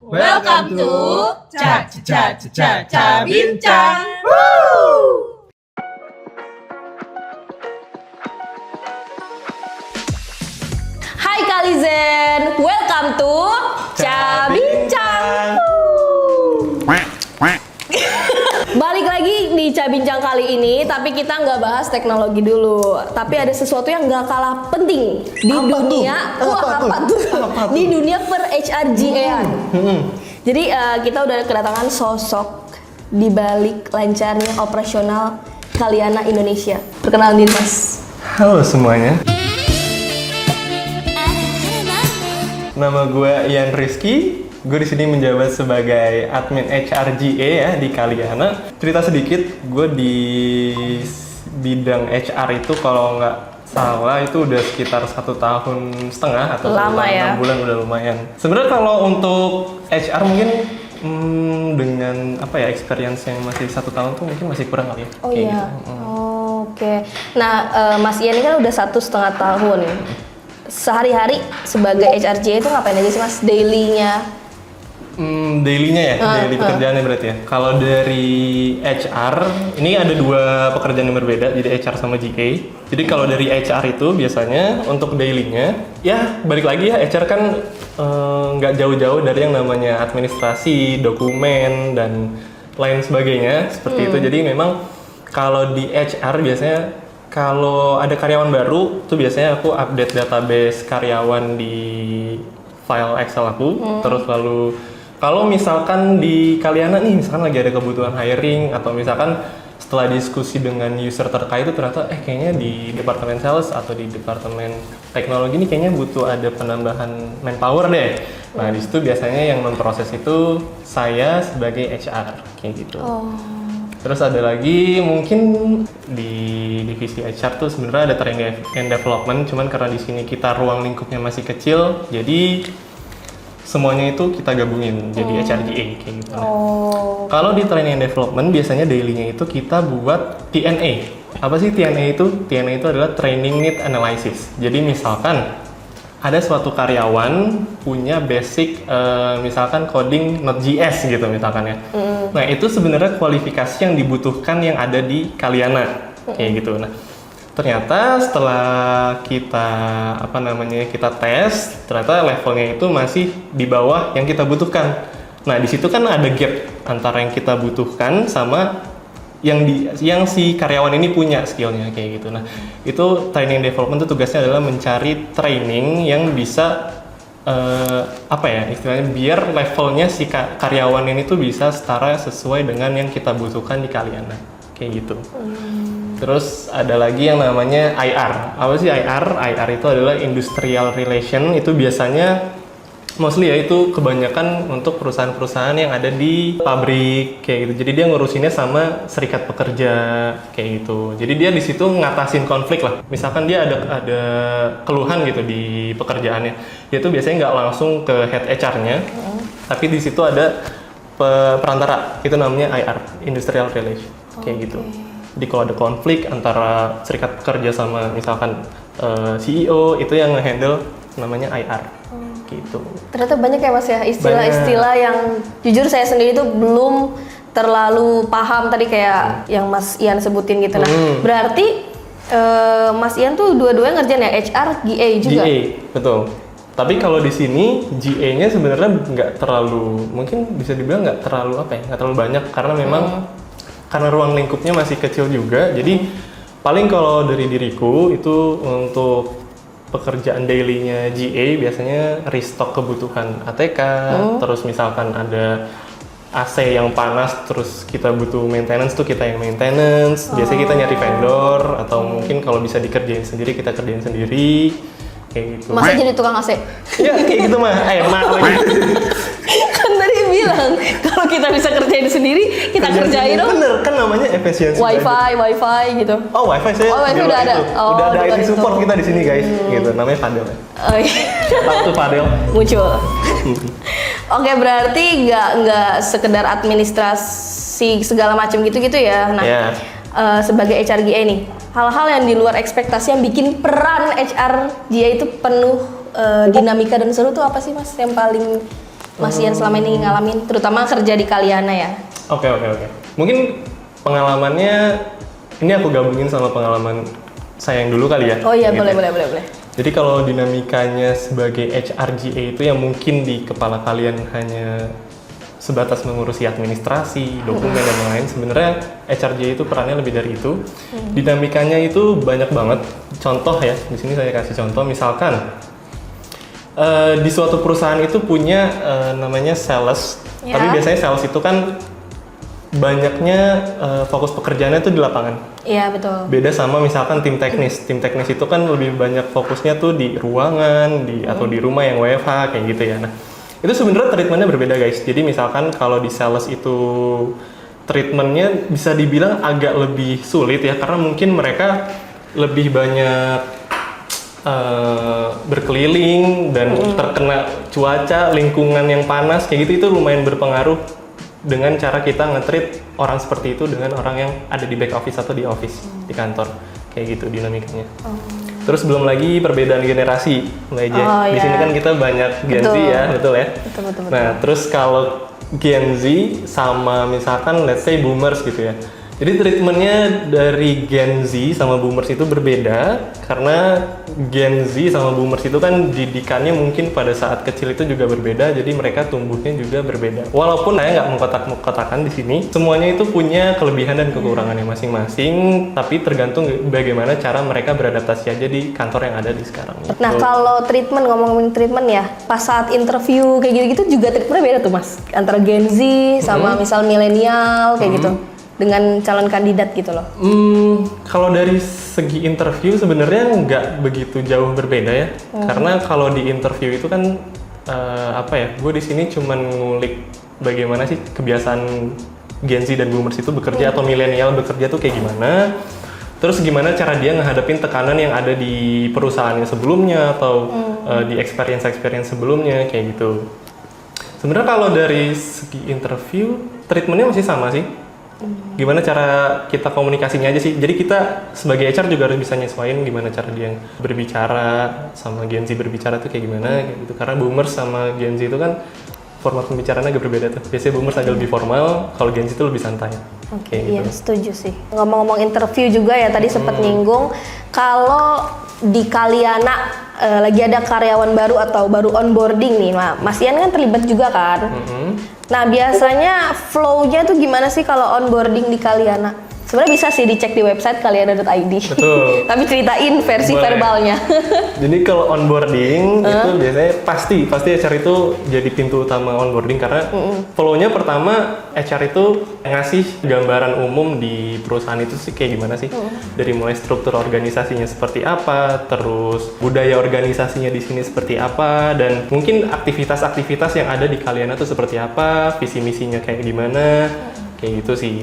Welcome to Ca Bincang. Hai Kalizen, welcome to Ca Bincang. Balik lagi di Ca Bincang kali ini, tapi kita nggak bahas teknologi dulu. Tapi ada sesuatu yang nggak kalah penting di dunia. Di dunia per HRGA-an. Jadi kita udah kedatangan sosok di balik lancarnya operasional Kaliana Indonesia. Perkenalan diri, Mas. Halo semuanya. Nama gue Ian Rizky. Gue di sini menjabat sebagai admin HRGA ya di Kaliana. Cerita sedikit, gue di bidang HR itu kalau nggak salah itu udah sekitar 1,5 tahun atau lama ya. 6 bulan udah lumayan. Sebenarnya kalau untuk HR mungkin dengan experience yang masih 1 tahun tuh mungkin masih kurang kali ya. Oh kayak iya. Gitu. Oke. Nah, Mas Ian ini kan udah 1,5 tahun. Sehari-hari sebagai HRGA itu ngapain aja sih, Mas? Daily-nya? Daily-nya ya, daily pekerjaannya berarti ya. Kalau dari HR, ini ada 2 pekerjaan yang berbeda, jadi HR sama GA. Jadi kalau dari HR itu biasanya untuk daily-nya, ya balik lagi ya, HR kan nggak jauh-jauh dari yang namanya administrasi, dokumen, dan lain sebagainya, seperti itu. Jadi memang kalau di HR biasanya, kalau ada karyawan baru, tuh biasanya aku update database karyawan di file Excel aku, terus lalu kalau misalkan di Kaliana nih, misalkan lagi ada kebutuhan hiring atau misalkan setelah diskusi dengan user terkait itu ternyata kayaknya di departemen sales atau di departemen teknologi ini kayaknya butuh ada penambahan manpower deh. Nah, di situ biasanya yang memproses itu saya sebagai HR kayak gitu. Terus ada lagi mungkin di divisi HR tuh sebenarnya ada training and development, cuman karena di sini kita ruang lingkupnya masih kecil, jadi semuanya itu kita gabungin jadi HRGA kayak gitu. Kalau di training and development biasanya daily-nya itu kita buat TNA. Apa sih TNA itu? TNA itu adalah training need analysis. Jadi misalkan ada suatu karyawan punya basic misalkan coding Node.js gitu misalkan ya. Nah, itu sebenarnya kualifikasi yang dibutuhkan yang ada di Kaliana kayak gitu. Nah, ternyata setelah kita tes, ternyata levelnya itu masih di bawah yang kita butuhkan. Nah, di situ kan ada gap antara yang kita butuhkan sama yang si karyawan ini punya skillnya kayak gitu. Nah, itu training development itu tugasnya adalah mencari training yang bisa istilahnya biar levelnya si karyawan ini tuh bisa setara sesuai dengan yang kita butuhkan di Kaliana kayak gitu. Terus ada lagi yang namanya IR. Apa sih IR? IR itu adalah Industrial Relation. Itu biasanya mostly ya itu kebanyakan untuk perusahaan-perusahaan yang ada di pabrik kayak gitu. Jadi dia ngurusinnya sama serikat pekerja kayak gitu. Jadi dia di situ ngatasin konflik lah. Misalkan dia ada keluhan gitu di pekerjaannya. Dia tuh biasanya nggak langsung ke head HR-nya, tapi di situ ada perantara. Itu namanya IR, Industrial Relation kayak gitu. Jadi kalau ada konflik antara serikat pekerja sama misalkan CEO, itu yang nge-handle namanya IR gitu. Ternyata banyak ya, Mas ya, istilah-istilah yang jujur saya sendiri tuh belum terlalu paham tadi kayak yang Mas Ian sebutin gitu. Nah, berarti Mas Ian tuh dua-duanya ngerjain ya HR, GA juga? GA, betul. Tapi kalau di sini GA-nya sebenarnya nggak terlalu, mungkin bisa dibilang nggak terlalu banyak karena memang karena ruang lingkupnya masih kecil juga, jadi paling kalau dari diriku itu untuk pekerjaan daily-nya GA biasanya restock kebutuhan ATK, terus misalkan ada AC yang panas terus kita butuh maintenance tuh kita yang maintenance, biasanya kita nyari vendor atau mungkin kalau bisa dikerjain sendiri kita kerjain sendiri kayak gitu. Masa jadi tukang AC? Ya kayak gitu mah, lagi. Kan tadi bilang kalau kita bisa kerjain sendiri kita kerjain dong. Bener kan namanya efisiensi. Wifi gitu. Oh, wifi saya. Wifi udah ada. Udah ada IT itu. support kita di sini guys. Gitu namanya Fadel. Tahu tuh Fadel. Muncul. Oke, berarti nggak sekedar administrasi segala macam gitu-gitu ya. Nah, sebagai HRGA nih, hal-hal yang di luar ekspektasi yang bikin peran HRGA itu penuh dinamika dan seru tuh apa sih, Mas? Yang paling Mas Ian selama ini ngalamin, terutama kerja di Kaliana ya? Oke. Mungkin pengalamannya ini aku gabungin sama pengalaman saya yang dulu kali ya. Oh iya, gitu. boleh. Jadi kalau dinamikanya sebagai HRGA itu yang mungkin di kepala kalian hanya sebatas mengurusi administrasi, dokumen dan lain-lain, sebenarnya HRGA itu perannya lebih dari itu. Dinamikanya itu banyak banget. Contoh ya, di sini saya kasih contoh, misalkan di suatu perusahaan itu punya namanya sales, Ya. tapi biasanya sales itu kan banyaknya fokus pekerjaannya itu di lapangan. Iya, betul. Beda sama misalkan tim teknis. Tim teknis itu kan lebih banyak fokusnya tuh di ruangan, atau di rumah yang WFH kayak gitu ya. Nah, itu sebenarnya treatmentnya berbeda guys. Jadi misalkan kalau di sales itu treatmentnya bisa dibilang agak lebih sulit ya, karena mungkin mereka lebih banyak berkeliling dan terkena cuaca, lingkungan yang panas kayak gitu, itu lumayan berpengaruh dengan cara kita nge-treat orang seperti itu dengan orang yang ada di back office atau di office di kantor kayak gitu dinamikanya. Terus belum lagi perbedaan generasi, Mbak Eja. Di sini kan kita banyak Gen Z ya, betul ya? Betul. Nah, terus kalau Gen Z sama misalkan let's say boomers gitu ya. Jadi treatmentnya dari Gen Z sama boomers itu berbeda karena Gen Z sama boomers itu kan didikannya mungkin pada saat kecil itu juga berbeda, jadi mereka tumbuhnya juga berbeda. Walaupun saya nggak mengkotak-kotakan di sini, semuanya itu punya kelebihan dan kekurangannya masing-masing, tapi tergantung bagaimana cara mereka beradaptasi aja di kantor yang ada di sekarang. Nah, kalau ngomongin treatment ya, pas saat interview kayak gitu-gitu juga treatmentnya beda tuh Mas, antara Gen Z sama misal milenial kayak gitu, dengan calon kandidat gitu loh. Kalau dari segi interview sebenarnya nggak begitu jauh berbeda ya, karena kalau di interview itu kan gue di sini cuman ngulik bagaimana sih kebiasaan Gen Z dan Boomers itu bekerja atau milenial bekerja tuh kayak gimana. Terus gimana cara dia ngehadapin tekanan yang ada di perusahaannya sebelumnya atau di experience sebelumnya kayak gitu. Sebenarnya kalau dari segi interview treatmentnya masih sama sih. Gimana cara kita komunikasinya aja sih. Jadi kita sebagai HR juga harus bisa nyesuaiin gimana cara dia berbicara sama Gen Z berbicara tuh kayak gimana kayak gitu. Karena Boomers sama Gen Z itu kan format pembicaraannya agak berbeda tuh. Biasanya Boomers agak lebih formal, kalau Gen Z itu lebih santai. Oke, Kayak iya gitu. setuju sih. Ngomong-ngomong interview juga ya, tadi sempat nyinggung kalau di Kaliana lagi ada karyawan baru atau baru onboarding nih, Mas Ian kan terlibat juga kan? Nah, biasanya flow-nya tuh gimana sih kalau onboarding di Kaliana? Sebenarnya bisa sih dicek di website kaliana.id. Betul. Tapi ceritain versi Boleh. verbalnya. Jadi kalau onboarding itu biasanya pasti HR itu jadi pintu utama onboarding karena flow-nya pertama HR itu ngasih gambaran umum di perusahaan itu sih kayak gimana sih. Dari mulai struktur organisasinya seperti apa, terus budaya organisasinya di sini seperti apa, dan mungkin aktivitas-aktivitas yang ada di Kaliana itu seperti apa, visi misinya kayak gimana, kayak gitu sih.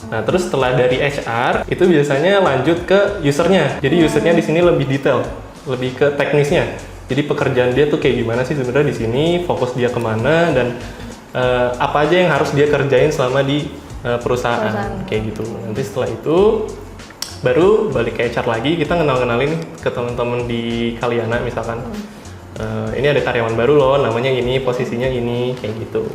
Nah, terus setelah dari HR itu biasanya lanjut ke usernya. Jadi usernya di sini lebih detail, lebih ke teknisnya. Jadi pekerjaan dia tuh kayak gimana sih sebenarnya di sini, fokus dia kemana, dan apa aja yang harus dia kerjain selama di perusahaan kayak gitu. Nanti setelah itu baru balik ke HR lagi, kita kenalin ke teman-teman di Kaliana misalkan. Ini ada karyawan baru loh, namanya ini, posisinya ini, kayak gitu.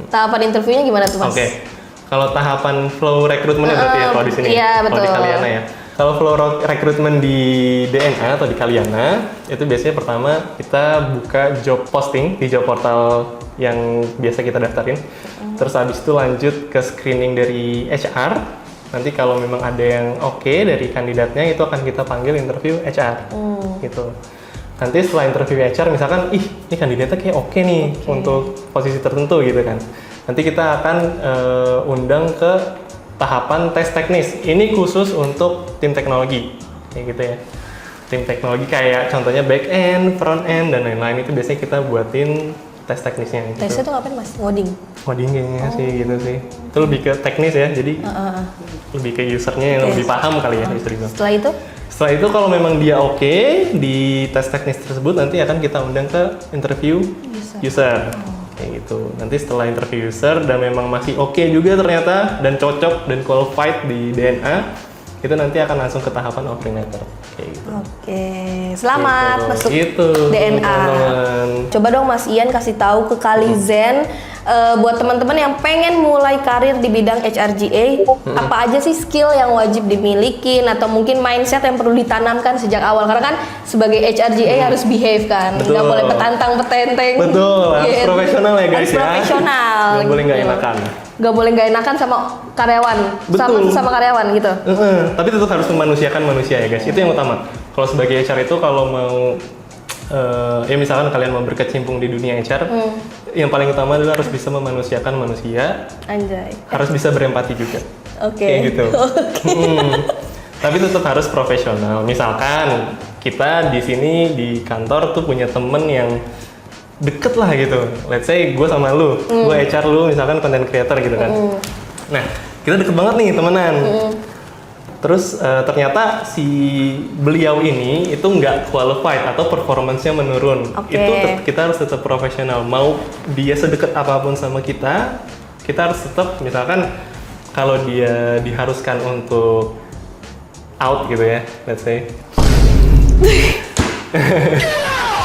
Tahapan interviewnya gimana tuh, Mas? Oke. Kalau tahapan flow rekrutmennya berarti ya kalau di sini, iya, kalau di betul. Kaliana ya. Kalau flow rekrutmen di DNA atau di Kaliana, itu biasanya pertama kita buka job posting di job portal yang biasa kita daftarin. Terus habis itu lanjut ke screening dari HR. Nanti kalau memang ada yang oke dari kandidatnya, itu akan kita panggil interview HR. Gitu. Nanti setelah interview HR, misalkan, ini kandidatnya kayak oke nih untuk posisi tertentu gitu kan. Nanti kita akan undang ke tahapan tes teknis. Ini khusus untuk tim teknologi, kayak gitu ya. Tim teknologi kayak contohnya back end, front end, dan lain-lain itu biasanya kita buatin tes teknisnya. Gitu. Tesnya tuh ngapain, Mas? Ngoding? Coding kayaknya sih gitu sih. Itu lebih ke teknis ya, jadi lebih ke usernya yang lebih paham kali ya. Setelah itu? Setelah itu kalau memang dia oke di tes teknis tersebut, nanti akan kita undang ke interview user. Kayak gitu. Nanti setelah interview user dan memang masih oke juga ternyata dan cocok dan qualified di DNA, itu nanti akan langsung ke tahapan offering letter. Kayak gitu. Oke. selamat masuk gitu, DNA. teman-teman. Coba dong Mas Ian kasih tahu ke Kalizen buat teman-teman yang pengen mulai karir di bidang HRGA, apa aja sih skill yang wajib dimiliki atau mungkin mindset yang perlu ditanamkan sejak awal, karena kan sebagai HRGA harus behave kan, nggak boleh petantang petenteng. Betul, harus Gitu. profesional ya guys Harus ya. profesional. Nggak boleh nggak gitu. enakan. Nggak boleh nggak enakan sama karyawan, sama karyawan gitu. Tapi tetap harus memanusiakan manusia ya guys, itu yang utama. Kalau sebagai HR itu kalau mau ya misalkan kalian mau berkecimpung di dunia HR, yang paling utama adalah harus bisa memanusiakan manusia, Anjay. harus bisa berempati juga. Oke. Kayak gitu. Tapi tetap harus profesional. Misalkan kita di sini di kantor tuh punya temen yang deket lah gitu. Let's say gue sama lu, gue HR, lu misalkan content creator gitu kan. Nah, kita deket banget nih temenan. Terus ternyata si beliau ini itu nggak qualified atau performance-nya menurun. Oke. Itu kita harus tetap profesional. Mau dia sedekat apapun sama kita harus tetap, misalkan kalau dia diharuskan untuk out gitu ya, let's say.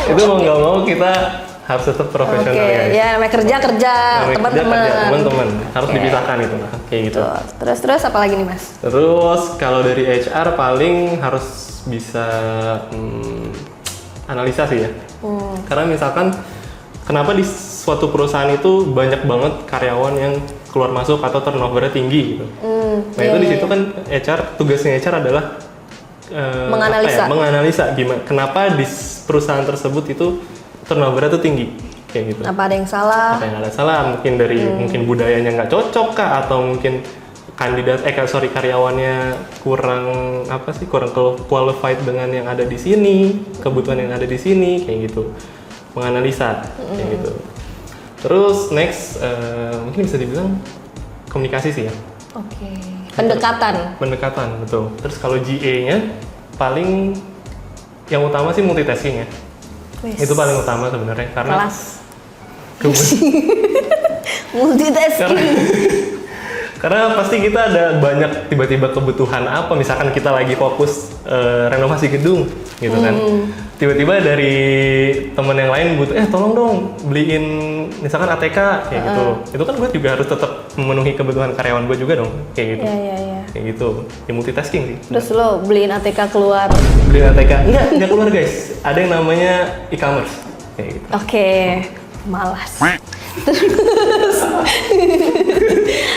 Itu mau nggak mau kita harus tetap profesional Oke, ya. ya namanya kerja Namanya teman-teman. kerja, teman-teman harus Oke. dipisahkan itu, kayak gitu. Tuh. Terus apa lagi nih Mas? Terus kalau dari HR paling harus bisa analisa sih ya. Karena misalkan kenapa di suatu perusahaan itu banyak banget karyawan yang keluar masuk atau turnover-nya tinggi gitu. Nah itu di situ kan HR, tugasnya HR adalah Menganalisa. menganalisa gimana, kenapa di perusahaan tersebut itu turnover-nya tuh tinggi kayak gitu. Apa ada yang salah? Apa yang ada salah? Mungkin dari mungkin budayanya nggak cocok kah, atau mungkin karyawannya kurang qualified dengan yang ada di sini, kebutuhan yang ada di sini kayak gitu. Menganalisa kayak gitu. Terus next mungkin bisa dibilang komunikasi sih ya. Oke. Pendekatan. Pendekatan, betul. Terus kalau GA-nya paling yang utama sih multitasking ya. Wis. Itu paling utama sebenarnya karena Kelas. Multitasking. karena pasti kita ada banyak tiba-tiba kebutuhan apa, misalkan kita lagi fokus renovasi gedung gitu kan. Tiba-tiba dari teman yang lain butuh tolong dong beliin misalkan ATK kayak gitu. Itu kan gue juga harus tetap memenuhi kebutuhan karyawan gue juga dong kayak gitu. Iya. Kayak gitu. Ya multitasking sih. Terus lo beliin ATK keluar. Beliin ATK. Enggak keluar guys. Ada yang namanya e-commerce kayak gitu. Oke. Malas. Terus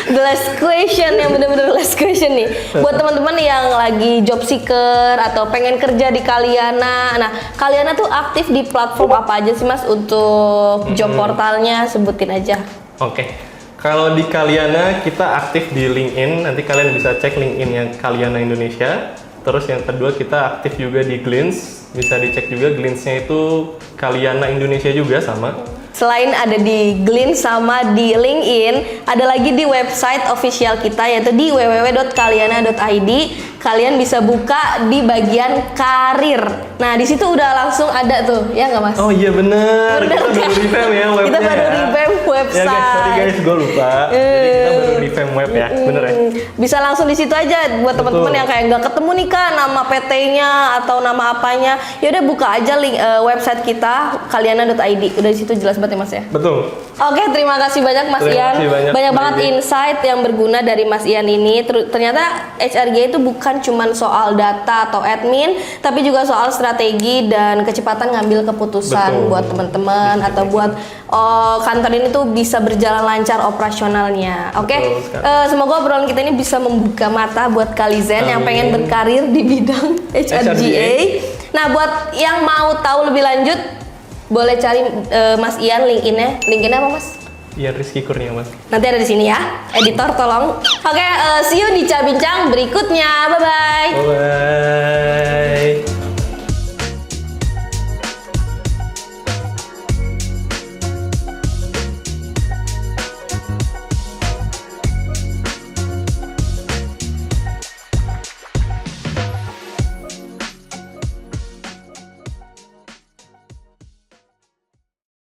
the last question, yang bener-bener last question nih buat teman-teman yang lagi job seeker atau pengen kerja di Kaliana. Nah, Kaliana tuh aktif di platform apa aja sih Mas untuk job portalnya, sebutin aja. Oke. Kalau di Kaliana kita aktif di LinkedIn, nanti kalian bisa cek LinkedIn-nya Kaliana Indonesia. Terus yang kedua kita aktif juga di Glints, bisa dicek juga Glints-nya itu Kaliana Indonesia juga sama. Selain ada di Glints sama di LinkedIn, ada lagi di website official kita yaitu di www.kaliana.id. Kalian bisa buka di bagian karir. Nah, di situ udah langsung ada tuh, ya nggak Mas? Oh iya benar, kita baru revamp ya webnya. Kita baru ya. revamp website. Ya guys, sorry guys, gue lupa. Jadi kita baru revamp web ya, bener ya? Bisa langsung di situ aja buat teman-teman yang kayak nggak ketemu nih kan nama PT-nya atau nama apanya. Ya udah buka aja link website kita kaliana.id. Udah di situ jelas banget ya Mas ya. Betul. Oke, terima kasih banyak Mas Terima Ian. kasih banyak, Banyak Mbak banget Ide. insight yang berguna dari Mas Ian ini. Ternyata HRG itu bukan cuma soal data atau admin, tapi juga soal strategi dan kecepatan ngambil keputusan Betul. buat teman-teman atau buat kantor ini tuh bisa berjalan lancar operasionalnya. Oke, Betul sekali. semoga obrolan kita ini bisa membuka mata buat Kalizen yang Amin. pengen berkarir di bidang HRGA. Nah, buat yang mau tahu lebih lanjut, boleh cari Mas Ian LinkedIn-nya. LinkedIn apa Mas? Iya, Rizky Kurnia Mas. Nanti ada di sini ya, editor tolong. Oke, see you di Bincang berikutnya. Bye bye.